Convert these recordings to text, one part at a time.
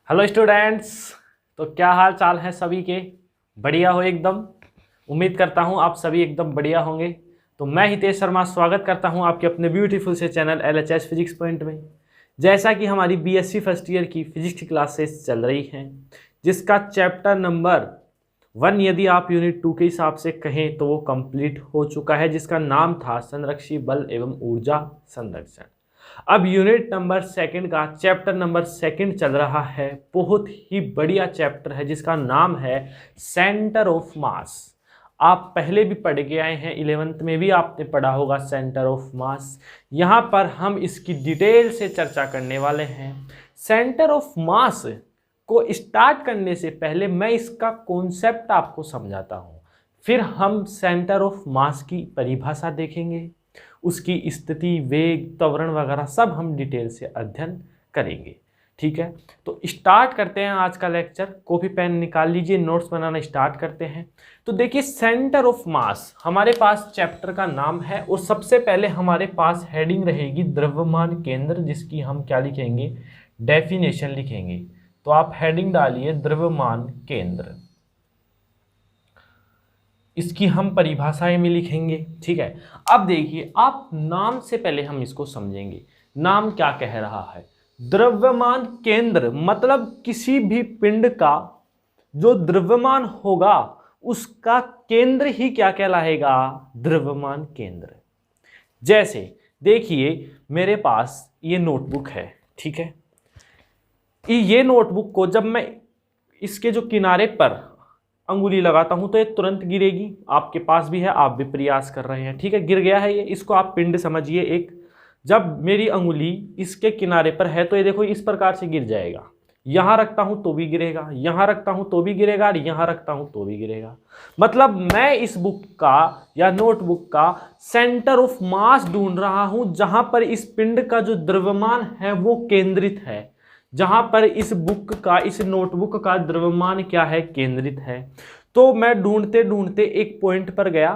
Hello students. तो क्या हाल चाल है सभी के? बढ़िया हो एकदम। उम्मीद करता हूँ आप सभी एकदम बढ़िया होंगे। तो मैं हितेश शर्मा स्वागत करता हूँ आपके अपने ब्यूटीफुल से चैनल LHS फिजिक्स पॉइंट में। जैसा कि हमारी BSc फर्स्ट ईयर की फिजिक्स की क्लासेस चल रही हैं, जिसका चैप्टर नंबर 1 यदि आप यूनिट 2 के हिसाब से कहें तो वो कंप्लीट हो चुका है, जिसका नाम था संरक्षी बल एवं ऊर्जा संरक्षण। अब यूनिट नंबर सेकंड का चैप्टर नंबर सेकंड चल रहा है। बहुत ही बढ़िया चैप्टर है जिसका नाम है सेंटर ऑफ मास। आप पहले भी पढ़ के आए हैं, 11th में भी आपने पढ़ा होगा सेंटर ऑफ मास। यहाँ पर हम इसकी डिटेल से चर्चा करने वाले हैं। सेंटर ऑफ मास को स्टार्ट करने से पहले मैं इसका कॉन्सेप्ट आपको समझाता हूँ, फिर हम सेंटर ऑफ मास की परिभाषा देखेंगे, उसकी स्थिति, वेग, त्वरण वगैरह सब हम डिटेल से अध्ययन करेंगे। ठीक है, तो स्टार्ट करते हैं आज का लेक्चर। कॉपी पेन निकाल लीजिए, नोट्स बनाना स्टार्ट करते हैं। तो देखिए, सेंटर ऑफ मास हमारे पास चैप्टर का नाम है और सबसे पहले हमारे पास हेडिंग रहेगी द्रव्यमान केंद्र, जिसकी हम क्या लिखेंगे, डेफिनेशन लिखेंगे। तो आप हेडिंग डालिए द्रव्यमान केंद्र, इसकी हम परिभाषाएं में लिखेंगे। ठीक है, अब देखिए, आप नाम से पहले हम इसको समझेंगे। नाम क्या कह रहा है? द्रव्यमान केंद्र मतलब किसी भी पिंड का जो द्रव्यमान होगा उसका केंद्र ही क्या कहलाएगा, द्रव्यमान केंद्र। जैसे देखिए, मेरे पास ये नोटबुक है। ठीक है, ये नोटबुक को जब मैं इसके जो किनारे पर अंगुली लगाता हूं तो ये तुरंत गिरेगी। आपके पास भी है, आप भी प्रयास कर रहे हैं। ठीक है, गिर गया है ये। इसको आप पिंड समझिए एक। जब मेरी अंगुली इसके किनारे पर है तो ये देखो इस प्रकार से गिर जाएगा। यहां रखता हूं तो भी गिरेगा, यहां रखता हूं तो भी गिरेगा, और यहां रखता हूं तो भी गिरेगा। मतलब मैं इस बुक का या नोटबुक का सेंटर ऑफ मास ढूंढ रहा हूं, जहां पर इस पिंड का जो द्रव्यमान है वो केंद्रित है। जहां पर इस बुक का, इस नोटबुक का द्रव्यमान क्या है, केंद्रित है। तो मैं ढूंढते ढूंढते एक पॉइंट पर गया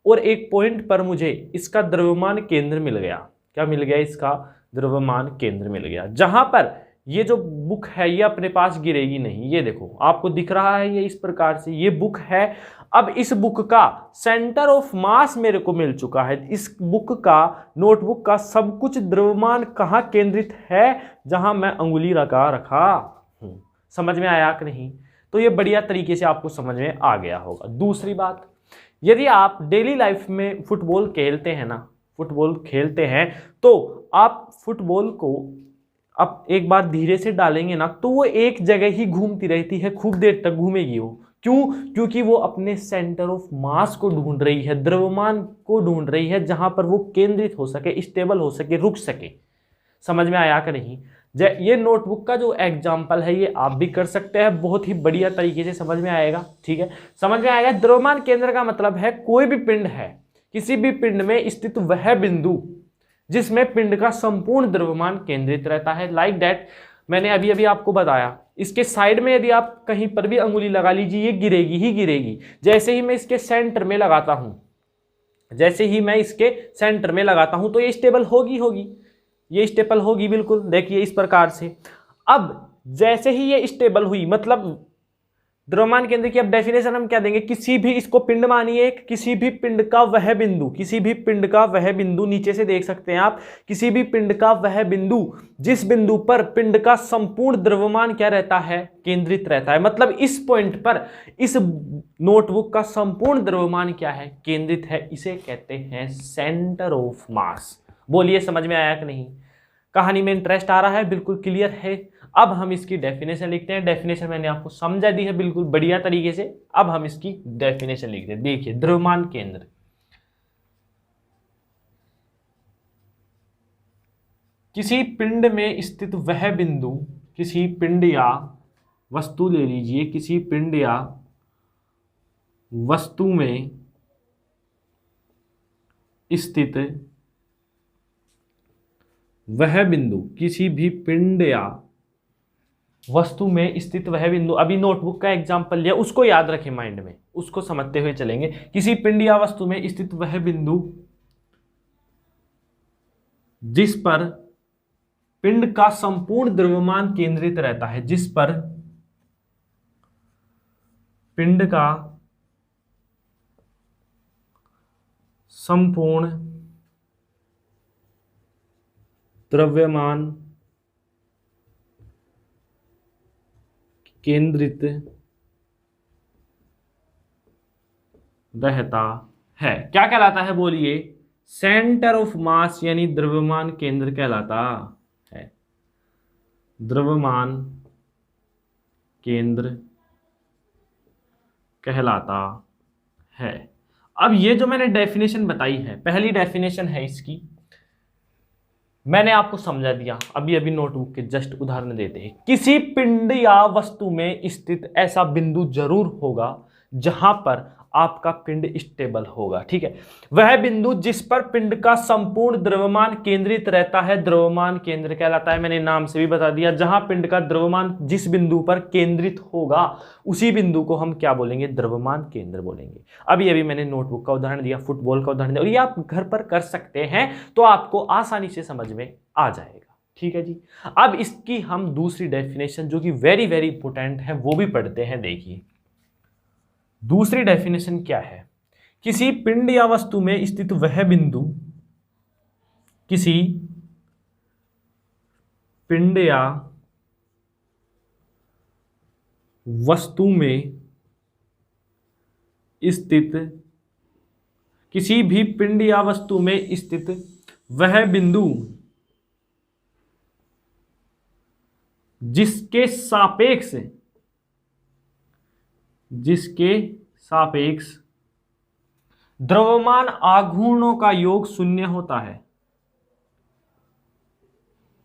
और एक पॉइंट पर मुझे इसका द्रव्यमान केंद्र मिल गया। क्या मिल गया? इसका द्रव्यमान केंद्र मिल गया, जहां पर ये जो बुक है ये अपने पास गिरेगी नहीं। ये देखो, आपको दिख रहा है ये इस प्रकार से ये बुक है। अब इस बुक का सेंटर ऑफ मास मेरे को मिल चुका है। इस बुक का, नोटबुक का सब कुछ द्रव्यमान कहाँ केंद्रित है, जहां मैं अंगुली लगा रखा हूं। समझ में आया कि नहीं? तो ये बढ़िया तरीके से आपको समझ में आ गया होगा। दूसरी बात, यदि आप डेली लाइफ में फुटबॉल खेलते हैं ना, फुटबॉल खेलते हैं, तो आप फुटबॉल को अब एक बार धीरे से डालेंगे ना तो वो एक जगह ही घूमती रहती है, खूब देर तक घूमेगी वो। क्यों? क्योंकि वो अपने सेंटर ऑफ मास को ढूंढ रही है, द्रव्यमान को ढूंढ रही है, जहां पर वो केंद्रित हो सके, स्टेबल हो सके, रुक सके। समझ में आया कि नहीं? ये नोटबुक का जो एग्जाम्पल है ये आप भी कर सकते हैं, बहुत ही बढ़िया तरीके से समझ में आएगा। ठीक है, समझ में आएगा। द्रव्यमान केंद्र का मतलब है कोई भी पिंड है, किसी भी पिंड में स्थित वह बिंदु जिसमें पिंड का संपूर्ण द्रव्यमान केंद्रित रहता है। लाइक दैट, मैंने अभी अभी आपको बताया, इसके साइड में यदि आप कहीं पर भी अंगुली लगा लीजिए ये गिरेगी ही गिरेगी। जैसे ही मैं इसके सेंटर में लगाता हूं, जैसे ही मैं इसके सेंटर में लगाता हूं तो ये स्टेबल होगी होगी, ये स्टेबल होगी बिल्कुल। देखिए इस प्रकार से। अब जैसे ही ये स्टेबल हुई, मतलब द्रव्यमान केंद्र की अब डेफिनेशन हम क्या देंगे, किसी भी, इसको पिंड मानिए, किसी भी पिंड का वह बिंदु, किसी भी पिंड का वह बिंदु, नीचे से देख सकते हैं आप, किसी भी पिंड का वह बिंदु जिस बिंदु पर पिंड का संपूर्ण द्रव्यमान क्या रहता है, केंद्रित रहता है। मतलब इस पॉइंट पर इस नोटबुक का संपूर्ण द्रव्यमान क्या है, केंद्रित है। इसे कहते हैं सेंटर ऑफ मास। बोलिए समझ में आया कि नहीं? कहानी में इंटरेस्ट आ रहा है? बिल्कुल क्लियर है। अब हम इसकी डेफिनेशन लिखते हैं। डेफिनेशन मैंने आपको समझा दी है बिल्कुल बढ़िया तरीके से। अब हम इसकी डेफिनेशन लिखते हैं। देखिए, द्रव्यमान केंद्र, किसी पिंड में स्थित वह बिंदु, किसी पिंड या वस्तु ले लीजिए, किसी पिंड या वस्तु में स्थित वह बिंदु, किसी भी पिंड या वस्तु में स्थित वह बिंदु। अभी नोटबुक का एग्जांपल लिया, उसको याद रखें माइंड में, उसको समझते हुए चलेंगे। किसी पिंड या वस्तु में स्थित वह बिंदु जिस पर पिंड का संपूर्ण द्रव्यमान केंद्रित रहता है, जिस पर पिंड का संपूर्ण द्रव्यमान केंद्रित रहता है। क्या कहलाता है बोलिए? सेंटर ऑफ मास यानी द्रव्यमान केंद्र कहलाता है। द्रव्यमान केंद्र कहलाता है। अब ये जो मैंने डेफिनेशन बताई है, पहली डेफिनेशन है इसकी, मैंने आपको समझा दिया। अभी नोटबुक के जस्ट उदाहरण देते हैं। किसी पिंड या वस्तु में स्थित ऐसा बिंदु जरूर होगा जहां पर आपका पिंड स्टेबल होगा, ठीक है। वह बिंदु जिस पर पिंड का संपूर्ण द्रव्यमान केंद्रित रहता है द्रव्यमान केंद्र कहलाता है। मैंने नाम से भी बता दिया, जहां पिंड का द्रव्यमान जिस बिंदु पर केंद्रित होगा उसी बिंदु को हम क्या बोलेंगे? द्रव्यमान केंद्र बोलेंगे। अभी मैंने नोटबुक का उदाहरण दिया, फुटबॉल का उदाहरण दिया, और ये आप घर पर कर सकते हैं तो आपको आसानी से समझ में आ जाएगा, ठीक है जी। अब इसकी हम दूसरी डेफिनेशन जो कि वेरी वेरी इंपॉर्टेंट है वो भी पढ़ते हैं। देखिए दूसरी डेफिनेशन क्या है? किसी पिंड या वस्तु में स्थित वह बिंदु, किसी पिंड या वस्तु में स्थित, किसी भी पिंड या वस्तु में स्थित वह बिंदु जिसके सापेक्ष द्रव्यमान आघूर्णों का योग शून्य होता है।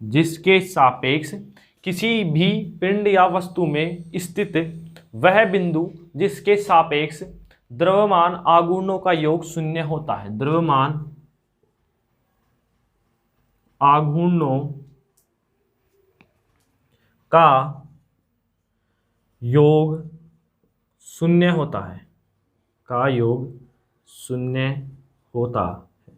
जिसके सापेक्ष किसी भी पिंड या वस्तु में स्थित वह बिंदु जिसके सापेक्ष द्रव्यमान आघूर्णों का योग शून्य होता है। द्रव्यमान आघूर्णों का योग शून्य होता है, का योग शून्य होता है।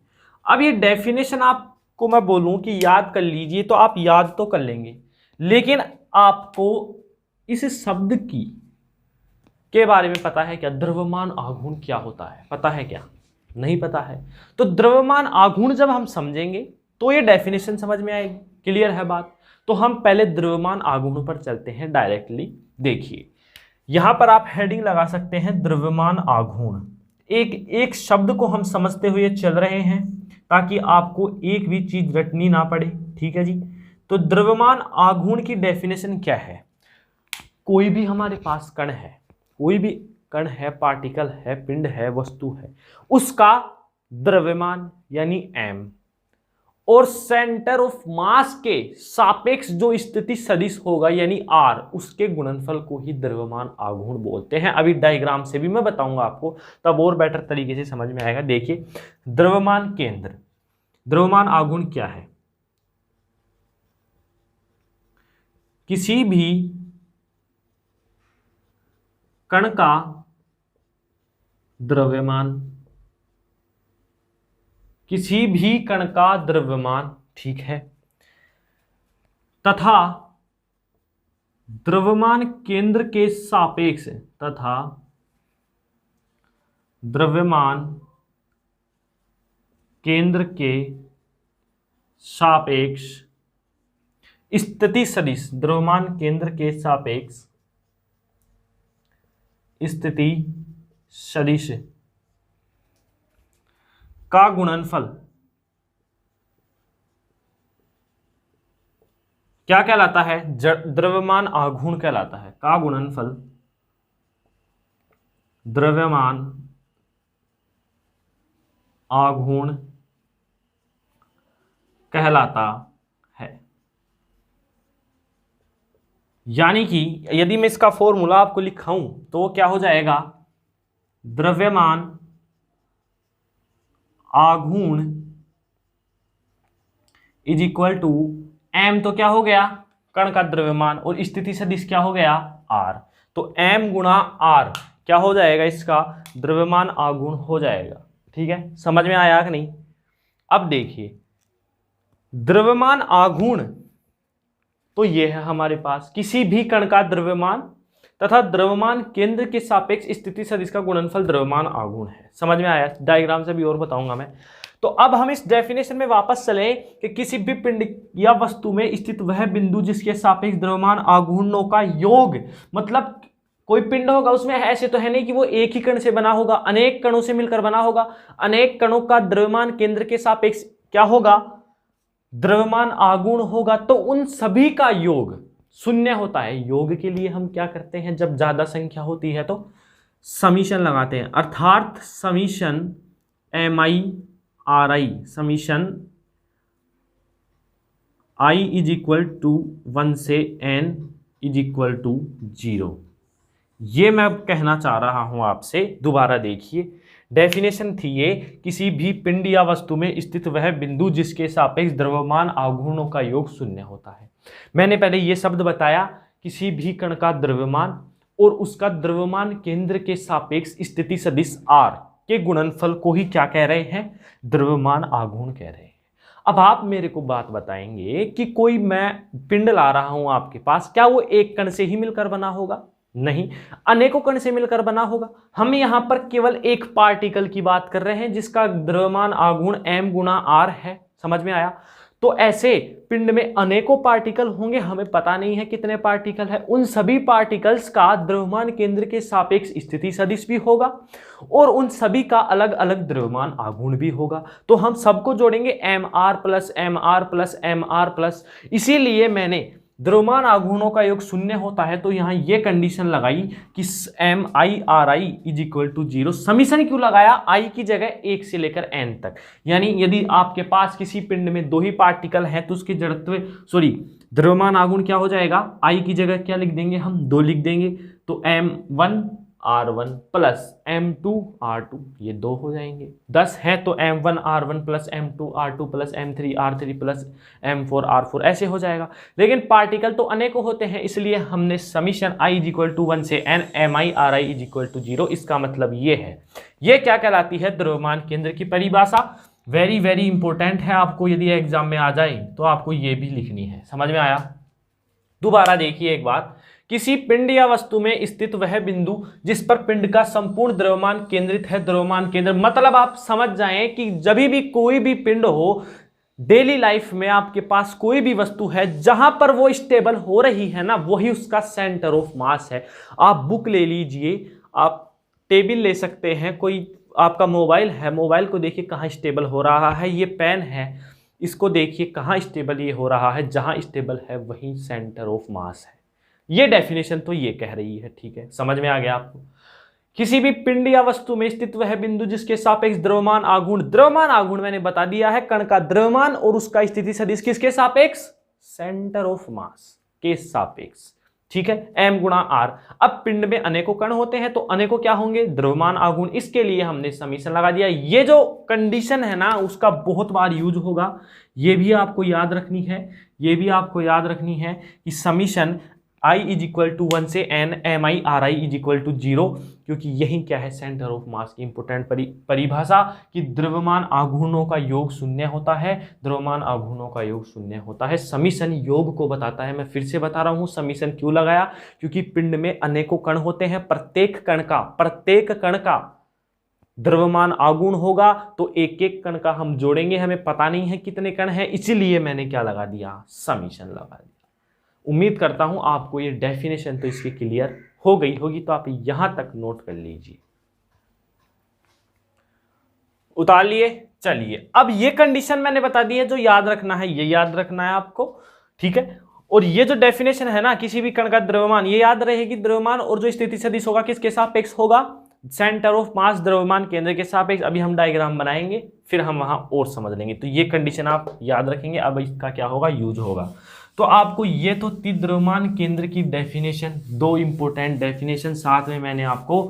अब ये डेफिनेशन आपको मैं बोलूं कि याद कर लीजिए तो आप याद तो कर लेंगे, लेकिन आपको इस शब्द के बारे में पता है क्या? द्रव्यमान आघूर्ण क्या होता है पता है क्या? नहीं पता है। तो द्रव्यमान आघूर्ण जब हम समझेंगे तो ये डेफिनेशन समझ में आएगी। क्लियर है बात? तो हम पहले द्रव्यमान आघूर्ण पर चलते हैं डायरेक्टली। देखिए यहां पर आप हेडिंग लगा सकते हैं द्रव्यमान आघूर्ण। एक शब्द को हम समझते हुए चल रहे हैं ताकि आपको एक भी चीज रटनी ना पड़े, ठीक है जी। तो द्रव्यमान आघूर्ण की डेफिनेशन क्या है? कोई भी हमारे पास कण है, कोई भी कण है, पार्टिकल है, पिंड है, वस्तु है, उसका द्रव्यमान यानी m और सेंटर ऑफ मास के सापेक्ष जो स्थिति सदिश होगा यानी r, उसके गुणनफल को ही द्रव्यमान आघूर्ण बोलते हैं। अभी डायग्राम से भी मैं बताऊंगा आपको, तब और बेटर तरीके से समझ में आएगा। देखिए द्रव्यमान केंद्र, द्रव्यमान आघूर्ण क्या है? किसी भी कण का द्रव्यमान, किसी भी कण का द्रव्यमान, ठीक है, तथा द्रव्यमान केंद्र के सापेक्ष, तथा द्रव्यमान केंद्र के सापेक्ष स्थिति सदिश, द्रव्यमान केंद्र के सापेक्ष स्थिति सदिश का गुणनफल क्या कहलाता है? द्रव्यमान आघूर्ण कहलाता है। का गुणनफल द्रव्यमान आघूर्ण कहलाता है। यानी कि यदि मैं इसका फॉर्मूला आपको लिखाऊं तो वो क्या हो जाएगा? द्रव्यमान आघूर्ण इज इक्वल टू m, तो क्या हो गया? कण का द्रव्यमान, और स्थिति सदिश क्या हो गया? r। तो m गुणा r क्या हो जाएगा? इसका द्रव्यमान आघूर्ण हो जाएगा। ठीक है, समझ में आया कि नहीं? अब देखिए द्रव्यमान आघूर्ण तो ये है हमारे पास किसी भी कण का द्रव्यमान तथा द्रव्यमान केंद्र के सापेक्ष स्थिति सदिश का गुणनफल द्रव्यमान आघूर्ण है। समझ में आया? डायग्राम से भी और बताऊंगा मैं। तो अब हम इस डेफिनेशन में वापस चले कि किसी भी पिंड या वस्तु में स्थित वह बिंदु जिसके सापेक्ष द्रव्यमान आघूर्णों का योग, मतलब कोई पिंड होगा उसमें ऐसे तो है नहीं कि वो एक ही कण से बना होगा, अनेक कणों से मिलकर बना होगा। अनेक कणों का द्रव्यमान केंद्र के सापेक्ष क्या होगा? द्रव्यमान आघूर्ण होगा। तो उन सभी का योग शून्य होता है। योग के लिए हम क्या करते हैं, जब ज्यादा संख्या होती है तो समीशन लगाते हैं, अर्थात summation MI/RI, summation I is equal to 1 से n इज इक्वल टू 0। ये मैं कहना चाह रहा हूं आपसे। दोबारा देखिए, डेफिनेशन थी ये, किसी भी पिंड या वस्तु में स्थित वह बिंदु जिसके सापेक्ष द्रव्यमान आघूर्णों का योग शून्य होता है। मैंने पहले ये शब्द बताया, किसी भी कण का द्रव्यमान और उसका द्रव्यमान केंद्र के सापेक्ष स्थिति सदिश R के गुणनफल को ही क्या कह रहे हैं? द्रव्यमान आघूर्ण कह रहे हैं। अब आप मेरे को बात बताएंगे कि कोई मैं पिंड ला रहा हूं आपके पास, क्या वो एक कण से ही मिलकर बना होगा? नहीं, अनेकों कण से मिलकर बना होगा। हम यहां पर केवल एक पार्टिकल की बात कर रहे हैं जिसका द्रव्यमान आघूर्ण m गुणा r है। समझ में आया? तो ऐसे पिंड में अनेकों पार्टिकल होंगे, हमें पता नहीं है कितने पार्टिकल है। उन सभी पार्टिकल्स का द्रव्यमान केंद्र के सापेक्ष स्थिति सदिश भी होगा और उन सभी का अलग अलग द्रव्यमान आघूर्ण भी होगा। तो हम सबको जोड़ेंगे mr plus mr plus mr plus, इसीलिए मैंने द्रव्यमान आघूर्णों का योग शून्य होता है। तो यहां ये कंडीशन लगाई कि MI/RI is equal to 0। Summation क्यों लगाया? I की जगह 1 से लेकर n तक, यानी यदि आपके पास किसी पिंड में 2 ही पार्टिकल है तो उसके जड़त्व द्रव्यमान आघूर्ण क्या हो जाएगा? I की जगह क्या लिख देंगे हम? 2 लिख देंगे। तो M1R1 प्लस M2R2, ये 2 हो जाएंगे। 10 है तो M1R1 plus M2R2 plus M3R3 plus M4R4 ऐसे हो जाएगा। लेकिन पार्टिकल तो अनेकों होते हैं, इसलिए हमने summation I is equal to 1 से n MI/RI is equal to 0। इसका मतलब ये है, ये क्या कहलाती है? द्रव्यमान केंद्र की परिभाषा। वेरी वेरी इंपॉर्टेंट है, आपको यदि एग्जाम में आ जाए तो आपको ये भी लिखनी है। समझ में आया? दोबारा देखिए एक बात, किसी पिंड या वस्तु में स्थित वह बिंदु जिस पर पिंड का संपूर्ण द्रव्यमान केंद्रित है। द्रव्यमान केंद्र मतलब आप समझ जाएं कि जब भी कोई भी पिंड हो, डेली लाइफ में आपके पास कोई भी वस्तु है जहां पर वो स्टेबल हो रही है ना, वही उसका सेंटर ऑफ मास है। आप बुक ले लीजिए, आप टेबल ले सकते हैं, कोई आपका मोबाइल है, मोबाइल को देखिए कहाँ स्टेबल हो रहा है। ये पेन है, इसको देखिए कहाँ स्टेबल ये हो रहा है, जहां स्टेबल है वही सेंटर ऑफ मास है। ये डेफिनेशन तो ये कह रही है। ठीक है, समझ में आ गया आपको? किसी भी पिंड या वस्तु में स्थित वह बिंदु जिसके सापेक्ष द्रव्यमान आघूर्ण, द्रव्यमान आघूर्ण मैंने बता दिया है, कण का द्रव्यमान और उसका स्थिति सदिश किसके सापेक्ष? सेंटर ऑफ मास के सापेक्ष। ठीक है, m गुणा r। अब पिंड में अनेकों कण होते हैं तो अनेकों क्या होंगे? द्रव्यमान आघूर्ण। इसके लिए हमने समीशन लगा दिया। ये जो कंडीशन है ना, उसका बहुत बार यूज होगा, ये भी आपको याद रखनी है। ये भी आपको याद रखनी है कि summation I is equal to 1 से n MI/RI is equal to 0, क्योंकि यही क्या है? सेंटर ऑफ मास की इंपोर्टेंट परिभाषा कि द्रव्यमान आघूर्णों का योग शून्य होता है। द्रव्यमान आघूर्णों का योग शून्य होता है। समीशन योग को बताता है। मैं फिर से बता रहा हूं, समीशन क्यों लगाया? क्योंकि पिंड में अनेकों कण होते हैं, प्रत्येक कण का द्रव्यमान आघूर्ण होगा, तो एक एक कण का हम जोड़ेंगे, हमें पता नहीं है कितने कण हैं, इसीलिए मैंने क्या लगा दिया? समीशन लगा दिया। उम्मीद करता हूं आपको ये डेफिनेशन तो इसकी क्लियर हो गई होगी, तो आप यहां तक नोट कर लीजिए, उतार लिए। चलिए, अब ये कंडीशन मैंने बता दी है, जो याद रखना है ये याद रखना है आपको। ठीक है, और ये जो डेफिनेशन है ना, किसी भी कण का द्रव्यमान, ये याद रहेगी। द्रव्यमान और जो स्थिति सदिश होगा किसके सापेक्ष होगा? सेंटर ऑफ मास द्रव्यमान केंद्र के सापेक्ष। अभी हम डायग्राम बनाएंगे, फिर हम वहां और समझ लेंगे। तो ये कंडीशन आप याद रखेंगे। अब इसका क्या होगा? यूज होगा। तो आपको ये तो थी द्रव्यमान केंद्र की डेफिनेशन, 2 इंपोर्टेंट डेफिनेशन। साथ में मैंने आपको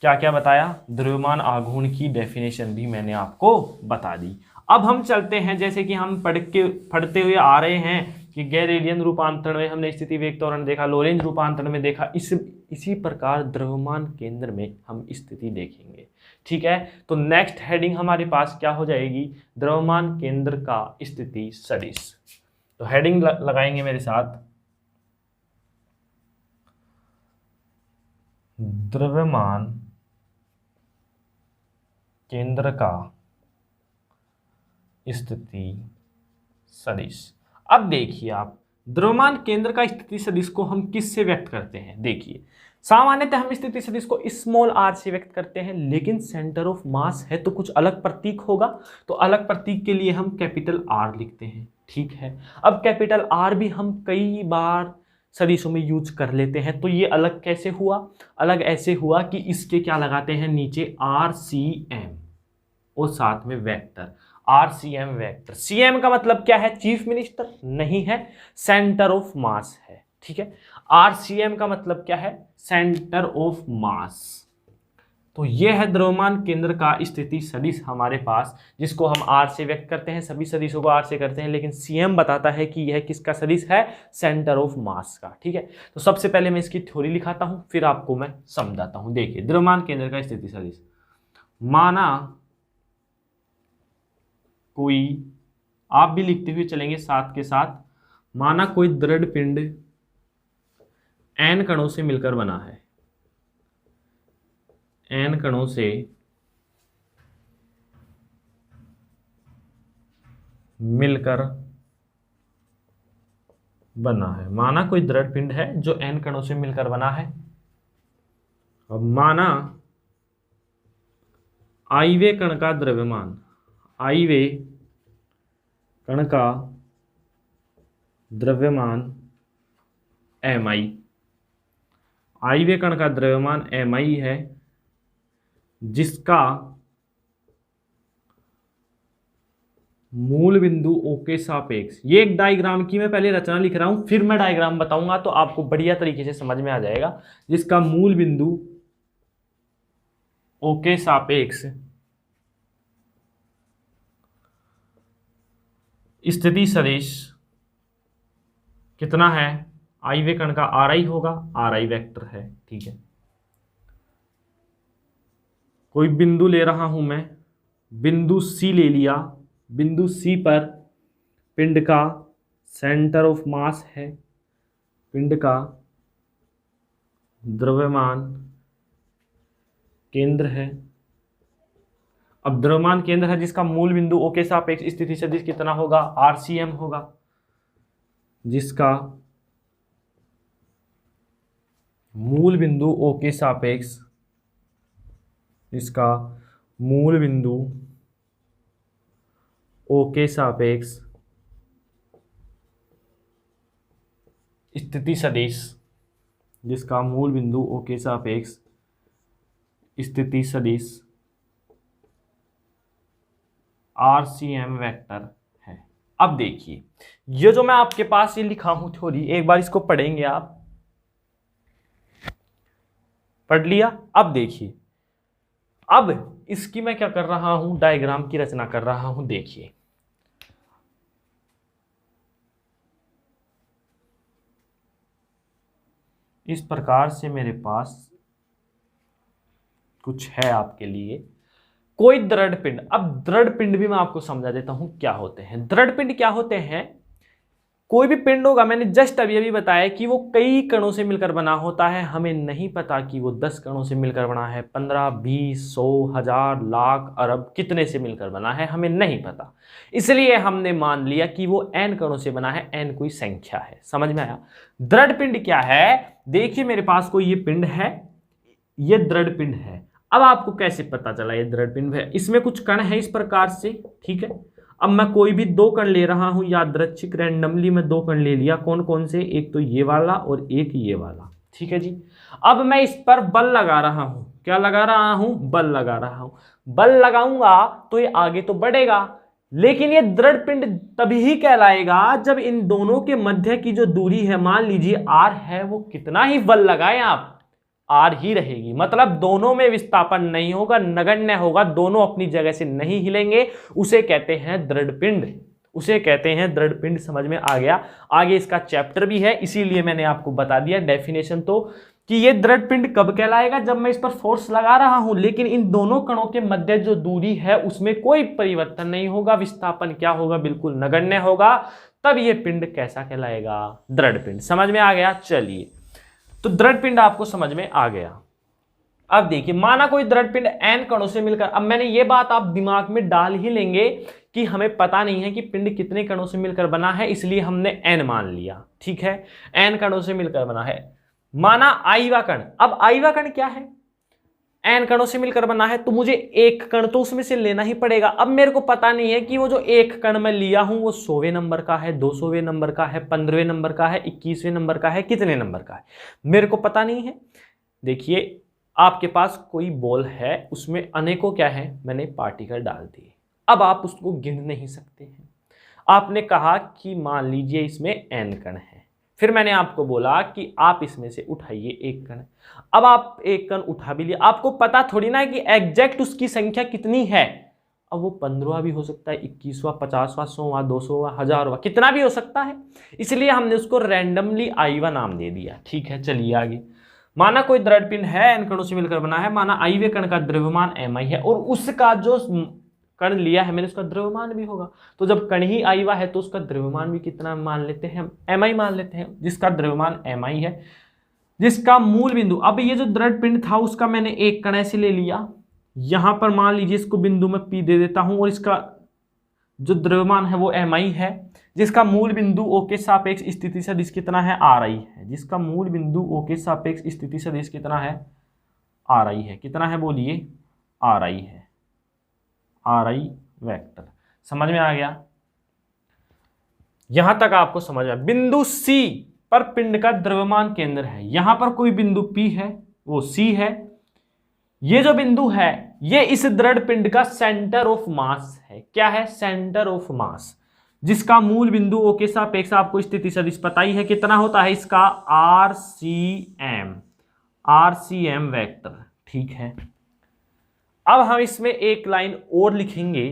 क्या क्या बताया? द्रव्यमान आघूर्ण की डेफिनेशन भी मैंने आपको बता दी। अब हम चलते हैं, जैसे कि हम पढ़ते हुए आ रहे हैं कि गैरेलियन रूपांतरण में हमने स्थिति वेग त्वरण देखा, लोरेंज रूपांतरण में देखा, इसी प्रकार द्रव्यमान केंद्र में हम स्थिति देखेंगे। ठीक है, तो नेक्स्ट हेडिंग हमारे पास क्या हो जाएगी? द्रव्यमान केंद्र का स्थिति सदिश। तो हेडिंग लगाएंगे मेरे साथ, द्रव्यमान केंद्र का स्थिति सदिश। अब देखिए आप, द्रव्यमान केंद्र का स्थिति सदिश को हम किससे व्यक्त करते हैं? देखिए, सामान्यतः हम स्थिति सदिश को स्मॉल आर से व्यक्त करते हैं, लेकिन सेंटर ऑफ मास है तो कुछ अलग प्रतीक होगा, तो अलग प्रतीक के लिए हम कैपिटल आर लिखते हैं। ठीक है, अब कैपिटल आर भी हम कई बार सदिशों में यूज कर लेते हैं, तो ये अलग कैसे हुआ? अलग ऐसे हुआ कि इसके क्या लगाते हैं नीचे, आर सी एम और साथ में वेक्टर, आरसीएम वेक्टर। सीएम का मतलब क्या है? चीफ मिनिस्टर नहीं है, सेंटर ऑफ मास है। ठीक है, आरसीएम का मतलब क्या है? Centre of mass. तो यह है द्रव्यमान केंद्र का स्थिति सदिश हमारे पास, जिसको हम आर से व्यक्त करते हैं, सभी सदिशों को आर से करते हैं, लेकिन सीएम बताता है कि यह किसका सदिश है? सेंटर ऑफ मास का। ठीक है, तो सबसे पहले मैं इसकी थ्योरी लिखाता हूं, फिर आपको मैं समझाता हूं। देखिए, द्रव्यमान केंद्र का स्थिति सदिश, माना कोई, आप भी लिखते हुए चलेंगे साथ के साथ, माना कोई दृढ़ पिंड n कणों से मिलकर बना है, n कणों से मिलकर बना है। माना कोई दृढ़ पिंड है जो n कणों से मिलकर बना है। अब माना i वें कण का द्रव्यमान, i वें कण का द्रव्यमान mi, i वें कण का द्रव्यमान mi है, जिसका मूल बिंदु O के सापेक्ष, ये एक डायग्राम की मैं पहले रचना लिख रहा हूं, फिर मैं डायग्राम बताऊंगा तो आपको बढ़िया तरीके से समझ में आ जाएगा। जिसका मूल बिंदु O के सापेक्ष स्थिति सदिश कितना है? i वें कण का ri होगा, ri वेक्टर है। ठीक है, कोई बिंदु ले रहा हूं मैं, बिंदु C ले लिया, बिंदु C पर पिंड का सेंटर ऑफ मास है, पिंड का द्रव्यमान केंद्र है। अब द्रव्यमान केंद्र है जिसका मूल बिंदु O के सापेक्ष स्थिति सदिश कितना होगा? RCM होगा, जिसका मूल बिंदु O के सापेक्ष, इसका मूल बिंदु O के सापेक्ष स्थिति सदिश, जिसका मूल बिंदु O के सापेक्ष स्थिति सदिश RCM वेक्टर है। अब देखिए, ये जो मैं आपके पास ये लिखा हूं थ्योरी, एक बार इसको पढ़ेंगे आप, पढ़ लिया? अब देखिए, अब इसकी मैं क्या कर रहा हूं, डायग्राम की रचना कर रहा हूं। देखिए, इस प्रकार से मेरे पास कुछ है आपके लिए, कोई दृढ़ पिंड। अब दृढ़ पिंड भी मैं आपको समझा देता हूं क्या होते हैं। दृढ़ पिंड क्या होते हैं? कोई भी पिंड होगा, मैंने जस्ट अभी अभी बताया कि वो कई कणों से मिलकर बना होता है। हमें नहीं पता कि वो 10 कणों से मिलकर बना है, 15, 20, 100, 1000, लाख, अरब, कितने से मिलकर बना है, हमें नहीं पता। इसलिए हमने मान लिया कि वो n कणों से बना है, n कोई संख्या है। समझ में आया? दृढ़ पिंड क्या है? देखिए, मेरे पास कोई ये पिंड है, ये दृढ़ पिंड है। अब आपको कैसे पता चला ये दृढ़ पिंड है? इसमें कुछ कण है इस प्रकार से। ठीक है, अब मैं कोई भी 2 कण ले रहा हूं, यादृच्छिक रैंडमली मैं 2 कण ले लिया। कौन कौन से? एक तो ये वाला और एक ये वाला। ठीक है जी, अब मैं इस पर बल लगा रहा हूं। क्या लगा रहा हूं? बल लगा रहा हूं। बल लगाऊंगा तो ये आगे तो बढ़ेगा, लेकिन ये दृढ़ पिंड तभी ही कहलाएगा जब इन दोनों के मध्य की जो दूरी है, मान लीजिए r है, वो कितना ही बल लगाएं आप, आर ही रहेगी। मतलब दोनों में विस्थापन नहीं होगा, नगण्य होगा, दोनों अपनी जगह से नहीं हिलेंगे। उसे कहते हैं दृढ़ पिंड, उसे कहते हैं दृढ़ पिंड। समझ में आ गया? आगे इसका चैप्टर भी है, इसीलिए मैंने आपको बता दिया डेफिनेशन तो, कि ये दृढ़ पिंड कब कहलाएगा? जब मैं इस पर फोर्स लगा रहा हूं, लेकिन इन दोनों कणों के मध्य जो दूरी है उसमें कोई परिवर्तन नहीं होगा, विस्थापन क्या होगा? बिल्कुल नगण्य होगा। तब ये पिंड कैसा कहलाएगा? दृढ़ पिंड। समझ में आ गया? चलिए, तो दृढ़ पिंड आपको समझ में आ गया। अब देखिए, माना कोई दृढ़ पिंड n कणों से मिलकर, अब मैंने ये बात आप दिमाग में डाल ही लेंगे कि हमें पता नहीं है कि पिंड कितने कणों से मिलकर बना है, इसलिए हमने n मान लिया। ठीक है, n कणों से मिलकर बना है। माना आईवा कण, अब आईवा कण क्या है, n कणों से मिलकर बना है, तो मुझे एक कण तो उसमें से लेना ही पड़ेगा। अब मेरे को पता नहीं है कि वो जो एक कण मैं लिया हूं वो 100वें नंबर का है, 200वें नंबर का है, 15वें नंबर का है, 21वें नंबर का है, कितने नंबर का है, मेरे को पता नहीं है। देखिए, आपके पास कोई बॉल है, उसमें अनेकों क्या है, मैंने पार्टिकल डाल दिए, अब आप उसको गिन नहीं सकते हैं। आपने कहा कि मान लीजिए इसमें n कण है, फिर मैंने आपको बोला कि आप इसमें से उठाइए एक कण। अब आप एक कण उठा भी लिया, आपको पता थोड़ी ना है कि एग्जैक्ट उसकी संख्या कितनी है। अब वो 15वां भी हो सकता है, 21वां, 50वां, 100वां, 200वां, 1000वां, कितना भी हो सकता है, इसलिए हमने उसको रैंडमली आईवा नाम दे दिया। ठीक है, चलिए आगे। माना कोई दृढ़ पिंड है, n कणों से मिलकर बना है, माना आईवे कण का द्रव्यमान mi है और उसका जो कण लिया है मैंने उसका द्रव्यमान भी होगा। तो जब कण ही आईवा है तो उसका द्रव्यमान भी कितना मान लेते हैं, mi मान लेते हैं, जिसका द्रव्यमान mi है, जिसका मूल बिंदु, अब ये जो दृढ़ पिंड था उसका मैंने एक कण ऐसे ले लिया, यहां पर मान लीजिए इसको बिंदु में p दे देता हूं और इसका जो द्रव्यमान है वो mi है, जिसका मूल बिंदु O के सापेक्ष स्थिति सदिश कितना है, ri है, जिसका मूल बिंदु O के सापेक्ष स्थिति सदिश कितना है, ri है, कितना है बोलिए, ri है, ri वेक्टर। समझ में आ गया, यहां तक आपको समझ में। बिंदु C पर पिंड का द्रव्यमान केंद्र है, यहां पर कोई बिंदु P है, वो C है, ये जो बिंदु है ये इस दृढ़ पिंड का सेंटर ऑफ मास है। क्या है, सेंटर ऑफ मास, जिसका मूल बिंदु O के सापेक्ष आपको स्थिति सदिश पता ही है कितना होता है इसका, RCM वेक्टर। ठीक है, अब हम इसमें एक लाइन और लिखेंगे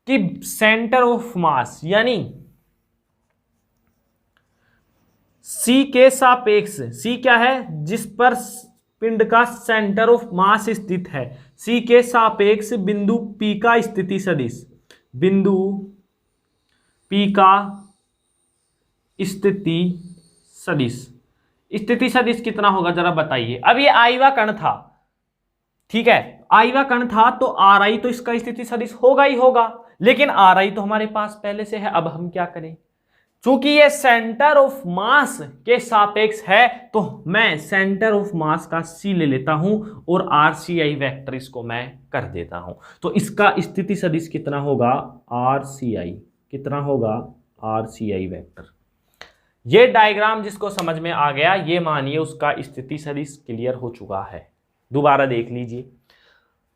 कि सेंटर ऑफ मास यानी C के सापेक्ष, C क्या है, जिस पर पिंड का सेंटर ऑफ मास स्थित है, C के सापेक्ष बिंदु P का स्थिति सदिश, बिंदु P का स्थिति सदिश, स्थिति सदिश कितना होगा जरा बताइए। अब ये आईवा कण था, ठीक है, आईवा कण था तो RI तो इसका स्थिति सदिश होगा ही होगा, लेकिन RI तो हमारे पास पहले से है। अब हम क्या करें, चूंकि ये सेंटर ऑफ मास के सापेक्ष है तो मैं सेंटर ऑफ मास का C ले लेता हूं और RCI वेक्टर इसको मैं कर देता हूं। तो इसका स्थिति सदिश कितना होगा, RCI, कितना होगा, RCI वेक्टर। ये डायग्राम जिसको समझ में आ गया, ये मानिए उसका स्थिति सदिश क्लियर हो चुका है। दोबारा देख लीजिए,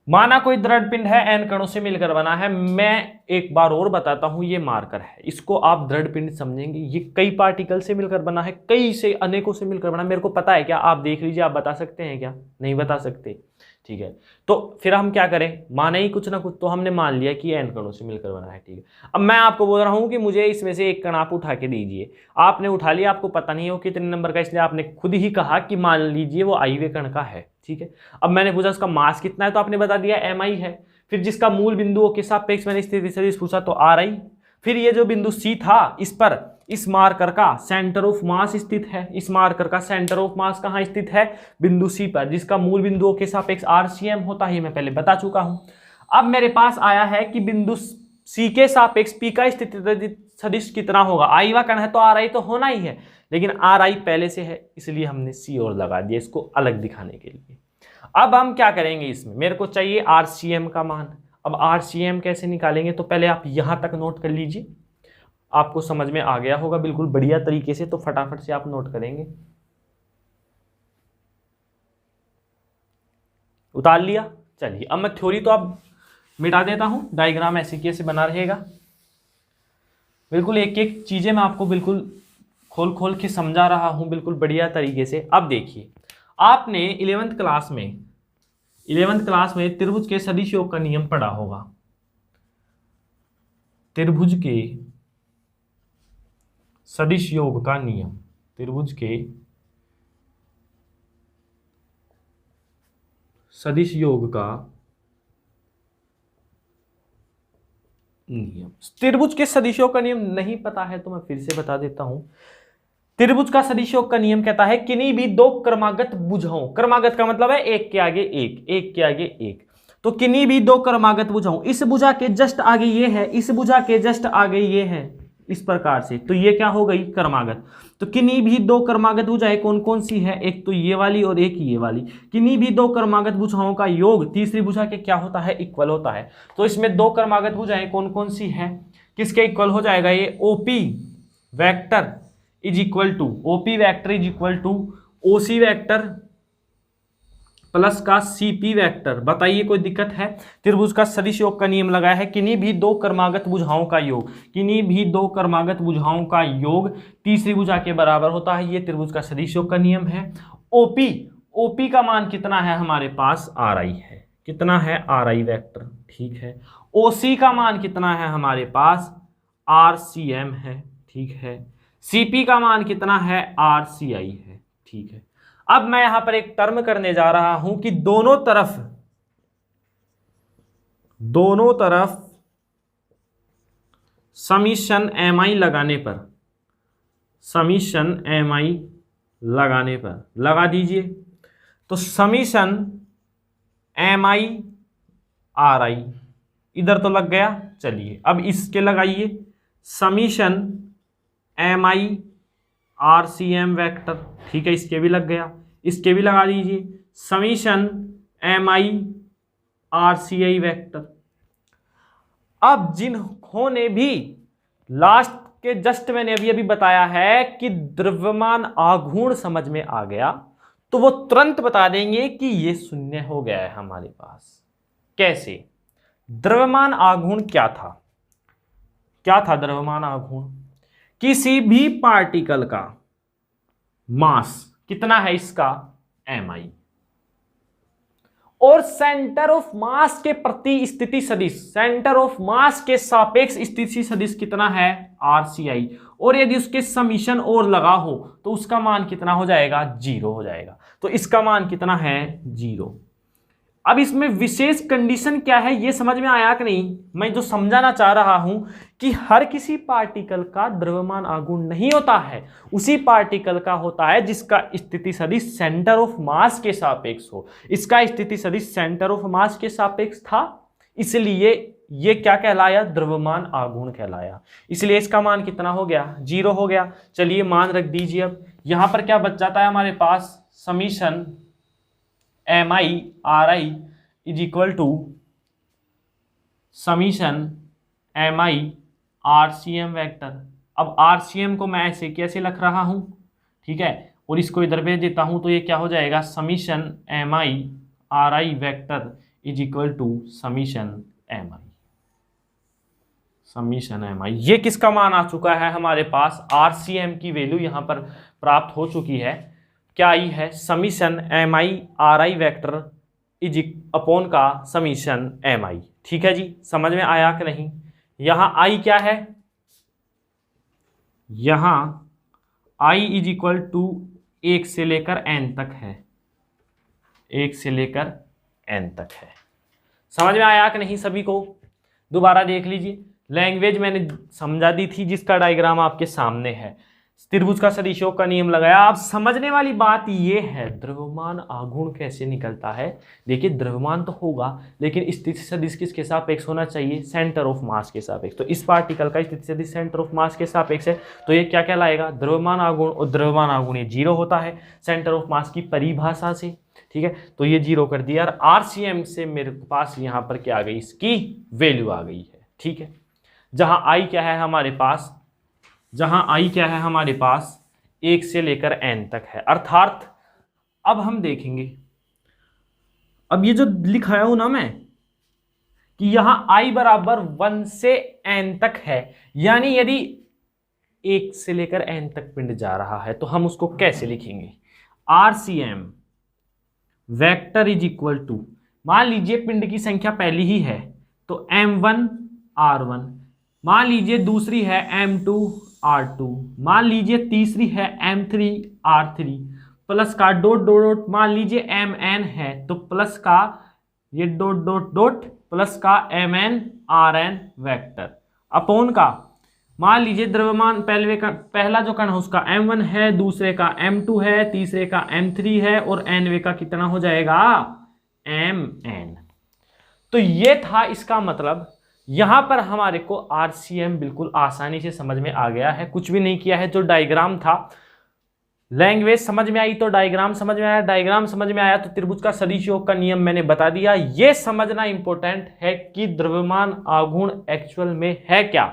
माना कोई दृढ़ पिंड है, n कणों से मिलकर बना है, मैं एक बार और बताता हूं, ये मार्कर है, इसको आप दृढ़ पिंड समझेंगे। ये कई पार्टिकल से मिलकर बना है, कई से अनेकों से मिलकर बना, मेरे को पता है क्या, आप देख लीजिए, आप बता सकते हैं क्या, नहीं बता सकते, ठीक है। तो फिर हम क्या करें, माने ही कुछ ना कुछ, तो हमने मान लिया कि n कणों से मिलकर बना है, ठीक है। अब मैं आपको बोल रहा हूं कि मुझे इसमें से एक कण आप उठा के दीजिए, आपने उठा लिया, आपको पता नहीं है वो कितने नंबर का, इसलिए आपने खुद ही कहा कि मान लीजिए वो आईवे कण का है, ठीक है। अब मैंने पूछा उसका मास कितना है, तो आपने बता दिया mi है। फिर जिसका मूल बिंदु के सापेक्ष मैंने स्थिति सदिश पूछा तो ri। फिर ये जो बिंदु C था, इस पर इस मार्कर का सेंटर ऑफ मास स्थित है, इस मार्कर का सेंटर ऑफ मास कहाँ स्थित है, बिंदु C पर, जिसका मूल बिंदुओं के सापेक्ष RCM होता है, मैं पहले बता चुका हूं। अब मेरे पास आया है कि बिंदु C के सापेक्ष P का स्थिति सदिश कितना होगा, आईवा कण है तो RI तो होना ही है, लेकिन RI पहले से है इसलिए हमने C और लगा दिया इसको अलग दिखाने के लिए। अब हम क्या करेंगे, इसमें मेरे को चाहिए RCM का मान। अब RCM कैसे निकालेंगे, तो पहले आप यहां तक नोट कर लीजिए, आपको समझ में आ गया होगा बिल्कुल बढ़िया तरीके से, तो फटाफट से आप नोट करेंगे। उतार लिया, चलिए अब मैं थ्योरी तो अब मिटा देता हूं, डायग्राम ऐसे कैसे बना रहेगा, बिल्कुल एक एक चीजें मैं आपको बिल्कुल खोल खोल के समझा रहा हूं बिल्कुल बढ़िया तरीके से। अब देखिए, आपने 11th क्लास में त्रिभुज के सदिश योग का नियम पढ़ा होगा, त्रिभुज के सदिश योग का नियम, त्रिभुज के सदिश योग का नियम। त्रिभुज के सदिशों का नियम नहीं पता है तो मैं फिर से बता देता हूं, त्रिभुज का सदिश योग का नियम कहता है किन्हीं भी दो क्रमागत भुजाओं, क्रमागत का मतलब है एक के आगे एक, एक के आगे एक, तो किन्हीं भी दो क्रमागत भुजाओं, इस भुजा के जस्ट आगे ये है, इस भुजा के जस्ट आगे ये है, इस प्रकार से, तो ये क्या हो गई क्रमागत। तो किन्हीं भी दो क्रमागत भुजाएं कौन कौन सी है, एक तो ये वाली और एक ये वाली, किन्हीं भी दो क्रमागत भुजाओं का योग तीसरी भुजा के क्या होता है, इक्वल होता है। तो इसमें दो क्रमागत भुजाएं कौन कौन सी है, किसके इक्वल हो जाएगा, ये OP vector is equal to, OP vector is equal to OC vector plus का सीपी वेक्टर। बताइए कोई दिक्कत है। त्रिभुज का सदिश योग का नियम लगाया है किन्हीं भी दो क्रमागत भुजाओं का योग, किन्हीं भी दो क्रमागत भुजाओं का योग तीसरी भुजा के बराबर होता है, ये त्रिभुज का सदिश योग का नियम है। ओपी, ओपी का मान कितना है हमारे पास, आर आई है, कितना है, आर आई वेक्टर, ठीक है। ओसी का मान कितना है हमारे पास, आर सी एम है, ठीक है। सीपी का मान कितना है, आर सी आई है, ठीक है। अब मैं यहां पर एक टर्म करने जा रहा हूं कि दोनों तरफ समीशन एम आई लगाने पर, समीशन एम आई लगाने पर लगा दीजिए, तो summation M I R I इधर तो लग गया, चलिए अब इसके लगाइए, summation M I R C M vector, ठीक है, इसके भी लग गया, इसके भी लगा दीजिए, summation M I R C I vector. अब जिन्होंने भी लास्ट के जस्ट मैंने अभी अभी बताया है कि द्रव्यमान आघूर्ण समझ में आ गया, तो वो तुरंत बता देंगे कि ये शून्य हो गया है हमारे पास। कैसे, द्रव्यमान आघूर्ण क्या था, क्या था द्रव्यमान आघूर्ण, किसी भी पार्टिकल का मास कितना है इसका, एम आई, और सेंटर ऑफ मास के प्रति स्थिति सदिश, सेंटर ऑफ मास के सापेक्ष स्थिति सदिश कितना है, आर सी आई, और यदि उसके समीशन और लगा हो तो उसका मान कितना हो जाएगा, 0 हो जाएगा। तो इसका मान कितना है, 0। अब इसमें विशेष कंडीशन क्या है ये समझ में आया कि नहीं। मैं जो समझाना चाह रहा हूं कि हर किसी पार्टिकल का द्रव्यमान आघूर्ण नहीं होता है, उसी पार्टिकल का होता है जिसका स्थिति सदिश सेंटर ऑफ मास के सापेक्ष हो। इसका स्थिति सदिश सेंटर ऑफ मास के सापेक्ष था, इसलिए ये क्या कहलाया, द्रव्यमान आघूर्ण कहलाया। इसलिए इसका मान कितना हो गया, 0 हो गया। चलिए मान रख दीजिए। अब यहां पर क्या बच जाता है हमारे पास, summation M I R I is equal to summation M I R C M vector. अब आर सी एम को मैं ऐसे कैसे लिख रहा हूं, ठीक है, और इसको इधर भेज देता हूं, तो ये क्या हो जाएगा, summation M I R I vector is equal to summation M I, summation M I. ये किसका मान आ चुका है हमारे पास, आर सी एम की वैल्यू यहां पर प्राप्त हो चुकी है। क्या आई है, summation M I R I vector is upon का समीशन एम आई। ठीक है जी, समझ में आया कि नहीं। यहां आई क्या है, यहां आई इज इक्वल टू 1 से लेकर n तक है, 1 से लेकर n तक है। समझ में आया कि नहीं सभी को। दोबारा देख लीजिए, लैंग्वेज मैंने समझा दी थी जिसका डायग्राम आपके सामने है। त्रिभुज का सदिश योग का नियम लगाया। आप समझने वाली बात ये है, द्रव्यमान आघूर्ण कैसे निकलता है। देखिए द्रव्यमान तो होगा, लेकिन स्थिति सदिश किसके सापेक्ष होना चाहिए, सेंटर ऑफ मास के सापेक्ष। तो इस पार्टिकल का स्थिति सदिश सेंटर ऑफ मास के सापेक्ष है, तो ये क्या कहलाएगा, द्रव्यमान आघूर्ण। और द्रव्यमान आघूर्ण ये 0 होता है सेंटर ऑफ मास की परिभाषा से। ठीक है, तो ये 0 कर दिया। और RCM से मेरे पास यहाँ पर क्या आ गई, इसकी वैल्यू आ गई है। ठीक है, जहाँ आई क्या है हमारे पास, जहां आई क्या है हमारे पास 1 से लेकर n तक है। अर्थात अब हम देखेंगे, अब ये जो लिखाया हूं ना मैं कि यहां i बराबर 1 से n तक है, यानी यदि 1 से लेकर n तक पिंड जा रहा है तो हम उसको कैसे लिखेंगे, RCM vector is equal to, मान लीजिए पिंड की संख्या पहली ही है तो m1 r1, मान लीजिए दूसरी है m2 r2, मान लीजिए तीसरी है m3 r3, प्लस का डॉट डॉट डॉट, मान लीजिए mn है तो प्लस का ये डॉट डॉट डॉट प्लस का mn rn वेक्टर अपॉन का मान लीजिए द्रव्यमान पहला जो कण है उसका m1 है, दूसरे का m2 है, तीसरे का m3 है और nवे का कितना हो जाएगा mn। तो ये था इसका मतलब। यहां पर हमारे को RCM बिल्कुल आसानी से समझ में आ गया है, कुछ भी नहीं किया है। जो डायग्राम था, लैंग्वेज समझ में आई तो डायग्राम समझ में आया, डायग्राम समझ में आया तो त्रिभुज का सदिश योग का नियम मैंने बता दिया। ये समझना इंपॉर्टेंट है कि द्रव्यमान आघूर्ण एक्चुअल में है क्या।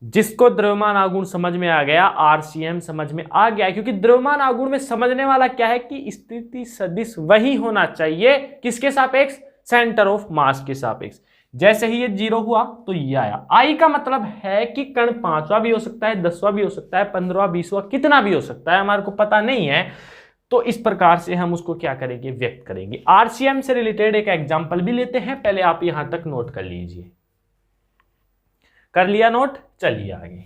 जिसको द्रव्यमान आघूर्ण समझ में आ गया, RCM समझ में आ गया, क्योंकि द्रव्यमान आघूर्ण में समझने वाला क्या है कि स्थिति सदिश वही होना चाहिए किसके सापेक्ष, सेंटर ऑफ मास के सापेक्ष। जैसे ही ये 0 हुआ तो ये आया। आई का मतलब है कि कण 5वां भी हो सकता है, 10वां भी हो सकता है, 15वां, 20वां, कितना भी हो सकता है, हमारे को पता नहीं है। तो इस प्रकार से हम उसको क्या करेंगे, व्यक्त करेंगे। RCM से रिलेटेड एक एग्जांपल भी लेते हैं, पहले आप यहां तक नोट कर लीजिए। कर लिया नोट, चलिए आगे।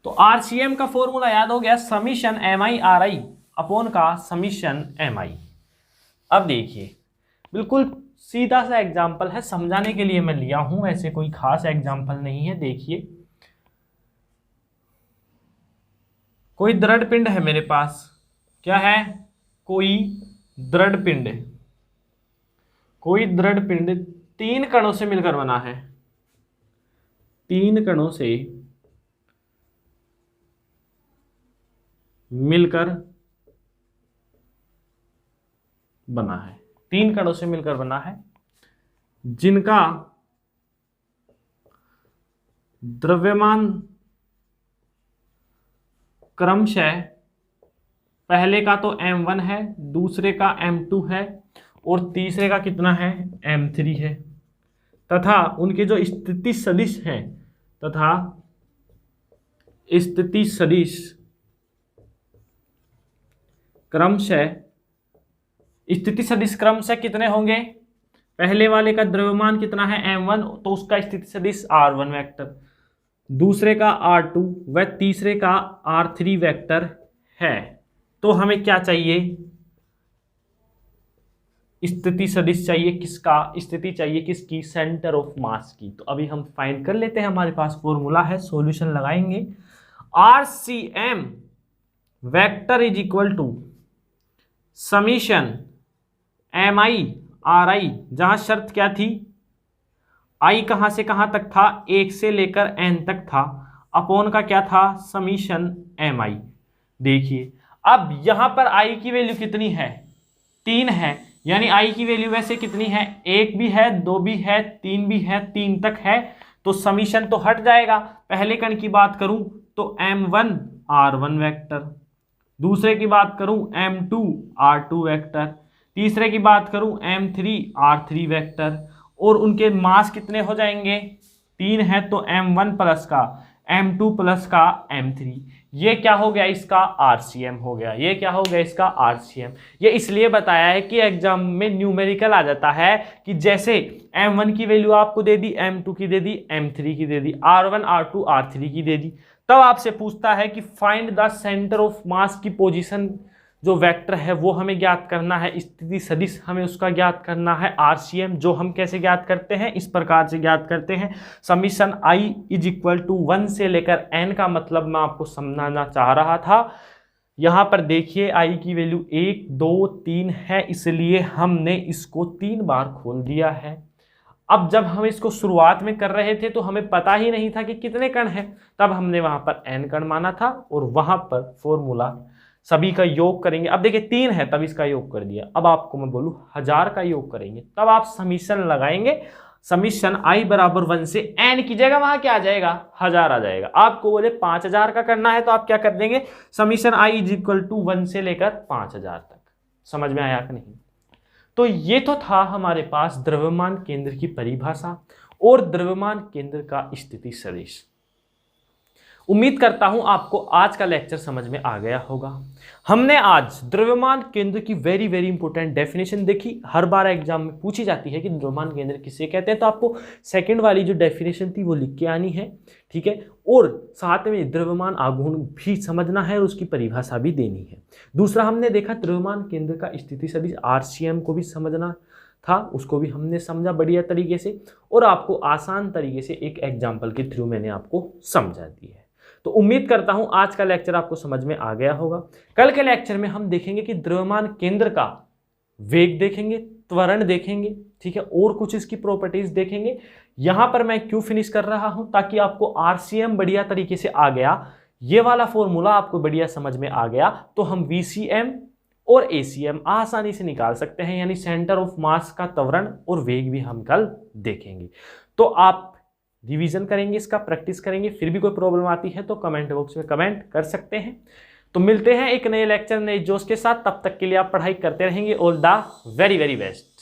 तो RCM का फॉर्मूला याद हो गया, समीशन MI/RI अपॉन का समीशन MI। अब देखिए बिल्कुल सीधा सा एग्जाम्पल है, समझाने के लिए मैं लिया हूं, ऐसे कोई खास एग्जाम्पल नहीं है। देखिए कोई दृढ़ पिंड है मेरे पास, क्या है, कोई दृढ़ पिंड। कोई दृढ़ पिंड 3 कणों से मिलकर बना है, 3 कणों से मिलकर बना है, 3 कणों से मिलकर बना है, जिनका द्रव्यमान क्रमशः पहले का तो m1 है, दूसरे का m2 है और तीसरे का कितना है, m3 है, तथा उनके जो स्थिति सदिश हैं, तथा स्थिति सदिश क्रमशः, स्थिति सदिश क्रमशः कितने होंगे, पहले वाले का द्रव्यमान कितना है m1, तो उसका स्थिति सदिश r1 वेक्टर, दूसरे का r2 व तीसरे का r3 वेक्टर है। तो हमें क्या चाहिए, स्थिति सदिश चाहिए किसका, स्थिति चाहिए किसकी, सेंटर ऑफ मास की। तो अभी हम फाइंड कर लेते हैं, हमारे पास फॉर्मूला है, सॉल्यूशन लगाएंगे। RCM vector is equal to summation MI/RI, जहां शर्त क्या थी, I कहां से कहां तक था, 1 से लेकर n तक था, अपॉन का क्या था, समीशन MI। देखिए अब यहां पर I की वैल्यू कितनी है, 3 है, यानी I की वैल्यू वैसे कितनी है, 1 भी है, 2 भी है, 3 भी है, 3 तक है, तो समीशन तो हट जाएगा। पहले कण की बात करूं तो m1 r1 वेक्टर, दूसरे की बात करूं m2 r2 वेक्टर, तीसरे की बात करूं m3 r3 वेक्टर, और उनके मास कितने हो जाएंगे, 3 है, तो m1 प्लस का m2 प्लस का m3। ये क्या हो गया, इसका RCM हो गया। ये क्या हो गया, इसका RCM। ये इसलिए बताया है कि एग्जाम में न्यूमेरिकल आ जाता है कि जैसे m1 की वैल्यू आपको दे दी, m2 की दे दी, m3 की दे दी, r1 r2 r3 की दे दी, तब आपसे पूछता है कि find the centre of mass की पोजीशन, जो वेक्टर है वो हमें ज्ञात करना है, स्थिति सदिश हमें उसका ज्ञात करना है, RCM, जो हम कैसे ज्ञात करते हैं, इस प्रकार से ज्ञात करते हैं। Summation I is equal to 1 से लेकर n का मतलब मैं आपको समझाना चाह रहा था। यहां पर देखिए I की वैल्यू 1, 2, 3 है, इसलिए हमने इसको 3 बार खोल दिया है। अब जब हम इसको शुरुआत में कर रहे थे तो हमें पता ही नहीं था कि कितने कण हैं, तब हमने वहां पर n कण माना था और वहां पर फॉर्मूला सभी का योग करेंगे। अब देखिए 3 है, तब इसका योग कर दिया। अब आपको मैं बोलूं 1000 का योग करेंगे, तब आप समीशन लगाएंगे, समीशन I बराबर 1 से n की जगह वहां क्या आ जाएगा, 1000 आ जाएगा। आपको बोले 5000 का करना है तो आप क्या कर देंगे, summation I is equal to 1 से लेकर 5000 तक। समझ में आया कि नहीं। तो ये तो था हमारे पास द्रव्यमान केंद्र की परिभाषा और द्रव्यमान केंद्र का स्थिति सदिश। उम्मीद करता हूं आपको आज का लेक्चर समझ में आ गया होगा। हमने आज द्रव्यमान केंद्र की वेरी वेरी इंपॉर्टेंट डेफिनेशन देखी। हर बार एग्जाम में पूछी जाती है कि द्रव्यमान केंद्र किसे कहते हैं, तो आपको सेकंड वाली जो डेफिनेशन थी वो लिख के आनी है, ठीक है। और साथ में द्रव्यमान आघूर्ण भी समझना है और उसकी परिभाषा भी देनी है। दूसरा हमने देखा द्रव्यमान केंद्र का स्थिति सदिश RCM को भी समझना था उसको भी हमने समझा बढ़िया तरीके से, और आपको आसान तरीके से एक एग्जाम्पल के थ्रू मैंने आपको समझा दी है। तो उम्मीद करता हूं आज का लेक्चर आपको समझ में आ गया होगा। कल के लेक्चर में हम देखेंगे कि द्रव्यमान केंद्र का वेग देखेंगे, त्वरण देखेंगे, ठीक है, और कुछ इसकी प्रॉपर्टीज देखेंगे। यहां पर मैं क्यों फिनिश कर रहा हूं, ताकि आपको आरसीएम बढ़िया तरीके से आ गया, ये वाला फॉर्मूला आपको बढ़िया समझ में आ गया, तो हम वीसीएम और एसीएम आसानी से निकाल सकते हैं, यानी सेंटर ऑफ मास का त्वरण और वेग भी हम कल देखेंगे। तो आप रिवीजन करेंगे, इसका प्रैक्टिस करेंगे, फिर भी कोई प्रॉब्लम आती है तो कमेंट बॉक्स में कमेंट कर सकते हैं। तो मिलते हैं एक नए लेक्चर नए जोश के साथ, तब तक के लिए आप पढ़ाई करते रहेंगे। All the very very best.